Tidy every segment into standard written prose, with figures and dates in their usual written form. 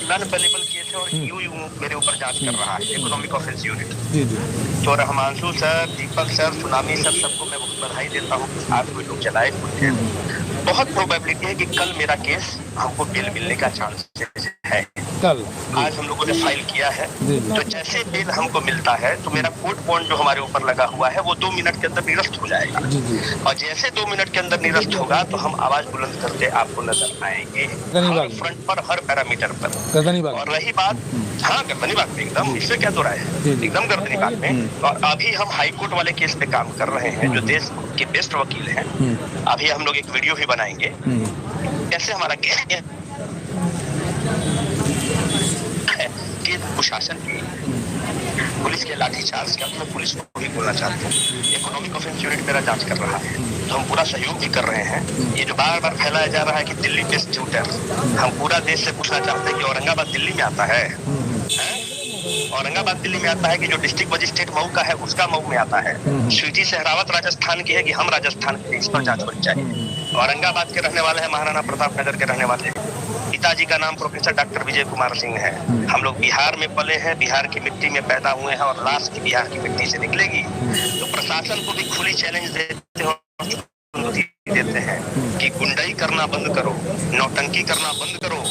Non available case है और EU मेरे ऊपर जांच कर रहा है, इकोनॉमिक ऑफेंस यूनिट। जी जी। तो रहमांशु सर, दीपक सर, सुनामी सर, सबको मैं बहुत बधाई देता हूँ। आज कोई लोग चलाए हुए हैं। बहुत प्रोबेबिलिटी है कि कल मेरा केस हमको बेल मिलने का चांस है। कल आज हम लोगों ने फाइल किया है। जी। तो जैसे बेल हमको मिलता है तो मेरा कोर्ट बॉन्ड जो हमारे ऊपर लगा हुआ है वो 2 मिनट के अंदर निरस्त हो जाएगा। जी जी। और जैसे 2 मिनट के अंदर निरस्त होगा तो हम आवाज बुलंद करते आपको नजर आएंगे हर फ्रंट पर, हर पैरामीटर पर। और रही बात, हाँ गर्दनी बाग में एकदम, इससे क्या दो राय है, एकदम गर्दनी बाग में। और अभी हम हाई कोर्ट वाले केस पे काम कर रहे हैं, जो देश के बेस्ट वकील हैं। अभी हम लोग एक वीडियो भी बनाएंगे कैसे हमारा केस कि प्रशासन की, पुलिस के लाठीचार्ज का, मैं पुलिस को भी बोलना चाहता हूँ। इकोनॉमिक ऑफेंस यूनिट मेरा जांच कर रहा है, तो हम पूरा सहयोग भी कर रहे हैं। ये जो बार बार फैलाया जा रहा है कि दिल्ली बेस्ड शूटर, हम पूरा देश से पूछना चाहते हैं कि औरंगाबाद दिल्ली में आता है? औरंगाबाद दिल्ली में आता है कि जो डिस्ट्रिक्ट मजिस्ट्रेट मऊ का है उसका मऊ में आता है? स्वीटी सहरावत राजस्थान की है कि हम राजस्थान के? इस पर जांच होनी चाहिए। औरंगाबाद के रहने वाले हैं, महाराणा प्रताप नगर के रहने वाले हैं। पिताजी का नाम प्रोफेसर डॉक्टर विजय कुमार सिंह है। हम लोग बिहार में पले हैं, बिहार की मिट्टी में पैदा हुए हैं और लाश की बिहार की मिट्टी से निकलेगी। तो प्रशासन को भी खुली चैलेंज देते हैं कि गुंडाई करना बंद करो, नौटंकी करना बंद करो।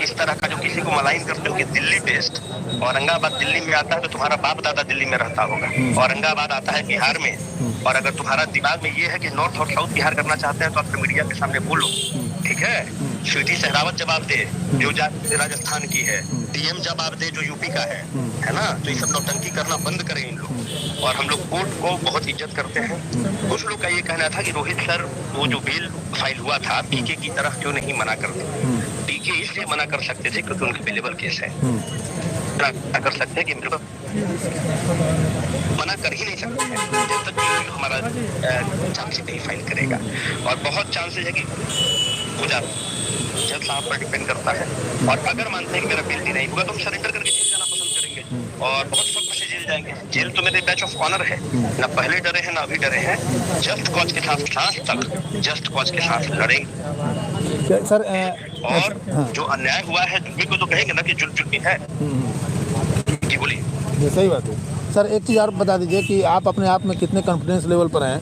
इस तरह का जो किसी को मलाइन करते हो कि दिल्ली बेस्ड, औरंगाबाद दिल्ली में आता है तो तुम्हारा बाप दादा दिल्ली में रहता होगा, औरंगाबाद आता है बिहार में। और अगर तुम्हारा दिमाग में ये है कि नॉर्थ और साउथ बिहार करना चाहते हैं तो अपने मीडिया के सामने बोलो, ठीक है। स्वीटी सहरावत जवाब दे जो राजस्थान की है, डीएम जवाब दे जो यूपी का है ना। तो ये सब नौटंकी करना बंद करें इन लोग। और हम लोग कोर्ट को बहुत इज्जत करते हैं। कुछ लोग का ये कहना था कि रोहित सर वो जो बिल फाइल हुआ था पीके की तरफ क्यों नहीं मना करते? पीके इसलिए मना कर सकते थे क्योंकि उनके अवेलेबल केस है। कर सकते हैं कि मना कर ही नहीं सकते हैं जब तक हमारा चार्जशीट नहीं फाइल करेगा। और बहुत चांसेस है कि हो जाता, जज साहब पर डिपेंड करता है। और अगर मानते हैं कि मेरा बिल नहीं होगा तो हम सरेंडर करके जेल जाना पसंद करेंगे और बहुत सब से जेल जाएंगे। जेल तो मेरे बैच ऑफ ऑनर है, ना पहले डरे हैं ना अभी डरे हैं। जस्ट कॉज के साथ लास्ट तक जस्ट कॉज के साथ लड़ेंगे सर। और जो अन्याय हुआ है जुल्मी को तो कहेंगे ना कि जुल्मी है। जी बोलिए। सही बात है सर। एक चीज़ और बता दीजिए कि आप अपने आप में कितने कॉन्फिडेंस लेवल पर हैं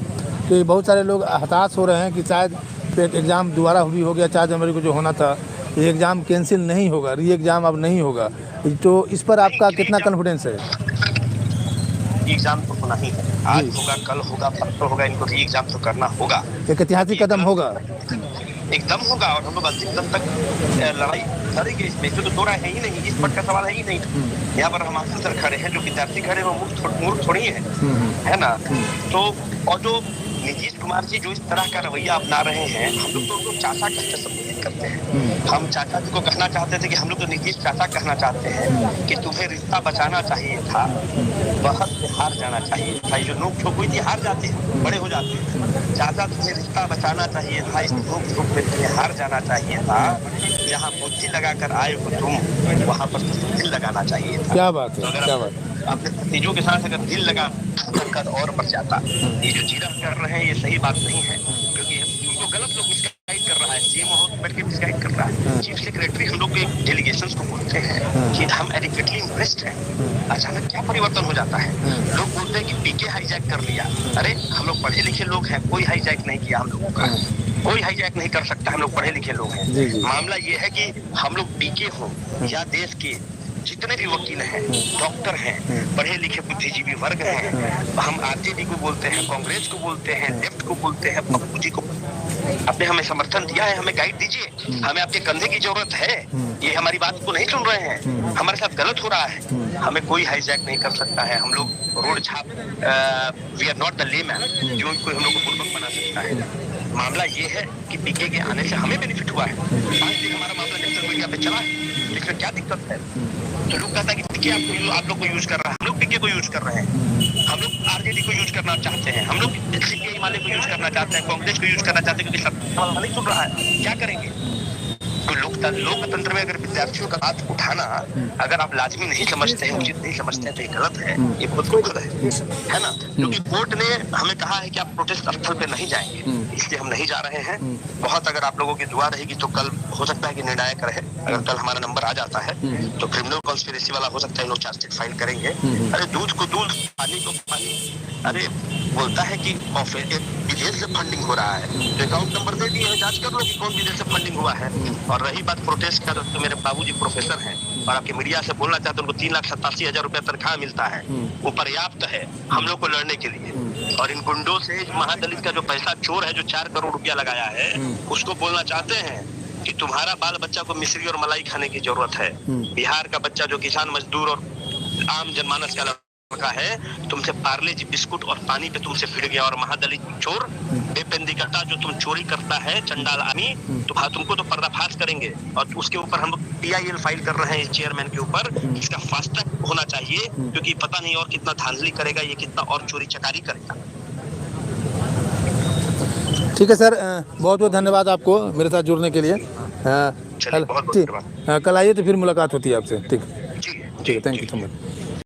कि बहुत सारे लोग हताश हो रहे हैं कि शायद एग्ज़ाम दोबारा भी हो गया, 4 जनवरी को जो होना था, ये एग्ज़ाम कैंसिल नहीं होगा, री एग्ज़ाम अब नहीं होगा। तो इस पर आपका कितना कॉन्फिडेंस है? एग्जाम तो होना ही है, आज होगा, कल होगा, परसों होगा, इनको री एग्जाम तो करना होगा। एक ऐतिहासिक कदम होगा, एकदम होगा। और हम लोग अंतिम तक लड़ाई लड़ेंगे इसमें, तो दो राय है ही नहीं, इस पर का सवाल है ही नहीं। यहाँ पर हम अफसर खड़े हैं, जो विद्यार्थी खड़े हैं, वो मूर्ख थोड़ी है ना। तो और जो नीतीश कुमार जी जो इस तरह का रवैया अपना रहे हैं, हम लोग तो उनको चाचा कहते संबोधित करते हैं। हम चाचा जी को कहना चाहते थे कि हम लोग तो नीतीश चाचा कहना चाहते हैं कि तुम्हें रिश्ता बचाना चाहिए था, बहस से हार जाना चाहिए था। जो नोक झोंक हुई थी हार जाते हैं, बड़े हो जाते हैं। चाचा तुम्हें रिश्ता बचाना चाहिए था, इस नोक झोंक में तुम्हें हार जाना चाहिए था। जहाँ बुद्धि लगाकर आए हो तुम, वहाँ पर दिल लगाना चाहिए था। क्या बात है, क्या बात है। अपने भतीजों के साथ अगर दिल लगा कर और बढ़ जाता। ये जो जीरा कर रहे हैं ये सही बात नहीं है, क्योंकि उनको गलत लोग मिसगाइड कर रहा है। सीएम बैठ के मिसगाइड कर रहा है। चीफ सेक्रेटरी हम लोग के डेलीगेशंस को बोलते हैं कि हम एडिक्वेटली इम्प्रेस्ड हैं। अचानक क्या परिवर्तन हो जाता है? लोग बोलते हैं कि पीके हाईजैक कर लिया। अरे हम लोग पढ़े लिखे लोग हैं, कोई हाईजैक नहीं किया हम लोगों का, कोई हाईजैक नहीं कर सकता। हम लोग पढ़े लिखे लोग हैं। मामला ये है कि हम लोग पीके हो या देश के जितने भी वकील हैं, डॉक्टर हैं, पढ़े लिखे बुद्धिजीवी वर्ग हैं, हम आरजेडी को बोलते हैं, कांग्रेस को बोलते हैं, लेफ्ट को बोलते हैं, पप्पू जी को, आपने हमें समर्थन दिया है, हमें गाइड दीजिए, हमें आपके कंधे की जरूरत है। ये हमारी बात को नहीं सुन रहे हैं, हमारे साथ गलत हो रहा है, हमें कोई हाईजैक नहीं कर सकता है। हम लोग रोड छाप, we are not the layman जो कोई हम लोग को बुर्बक बना सकता है। मामला ये है कि पीके के आने से हमें बेनिफिट हुआ है। आज तक हमारा मामला नेशनल मीडिया पे चला है, लेकिन क्या दिक्कत है? तो लोग कहता है कि पीके आप लोग को यूज कर रहा है, हम लोग पीके को यूज कर रहे हैं, हम लोग आरजेडी को यूज करना चाहते हैं, हम लोग सीपीआई वाले को यूज करना चाहते हैं, कांग्रेस को यूज करना चाहते हैं, क्योंकि सब नहीं सुन रहा है। क्या करेंगे? तो लोकतंत्र में अगर विद्यार्थियों का बात उठाना अगर आप लाजमी नहीं समझते हैं, उचित नहीं समझते हैं, तो ये गलत है, ये बहुत दुखद है ना। क्योंकि कोर्ट ने हमें कहा है कि आप प्रोटेस्ट स्थल पे नहीं जाएंगे। इसलिए हम नहीं जा रहे हैं। बहुत अगर आप लोगों की दुआ रहेगी तो कल हो सकता है कि निर्णायक रहे। अगर कल हमारा नंबर आ जाता है तो क्रिमिनल कॉन्स्पिरेसी वाला हो सकता है लोग चार्जशीट फाइल करेंगे। अरे दूध को दूध, पानी को पानी। अरे बोलता है कि विदेश से फंडिंग हो रहा है तो अकाउंट नंबर दे दिए हैं, जांच कर लो कि कौन विदेश से फंडिंग हुआ है। और रही बात प्रोटेस्ट का, तो मेरे बाबूजी प्रोफेसर हैं और आपके मीडिया से बोलना चाहते हैं, उनको 3,87,000 रुपया तनख्वाह मिलता है, वो पर्याप्त है हम लोग को लड़ने के लिए। और इन गुंडों से महादलित का जो पैसा चोर है, जो 4 करोड़ रुपया लगाया है, उसको बोलना चाहते हैं कि तुम्हारा बाल बच्चा को मिश्री और मलाई खाने की जरूरत है। बिहार का बच्चा जो किसान मजदूर और आम जनमानस का लड़का है, तुमसे पार्ले जी बिस्कुट और पानी पे तुमसे फिर गया। और महादलित चोर बेपेंदिकता जो तुम चोरी करता है, चंडाल आदमी, तुमको तो पर्दाफाश करेंगे। और उसके ऊपर हम PIL फाइल कर रहे हैं इस चेयरमैन के ऊपर। इसका फास्ट ट्रैक होना चाहिए, क्योंकि पता नहीं और कितना धांधली करेगा, ये कितना और चोरी चकारी करेगा। ठीक है सर, बहुत बहुत धन्यवाद आपको मेरे साथ जुड़ने के लिए। चलिए, बहुत बहुत ठीक, धन्यवाद। कल आइए तो फिर मुलाकात होती है आपसे। ठीक जी ठीक है, थैंक यू सो मच।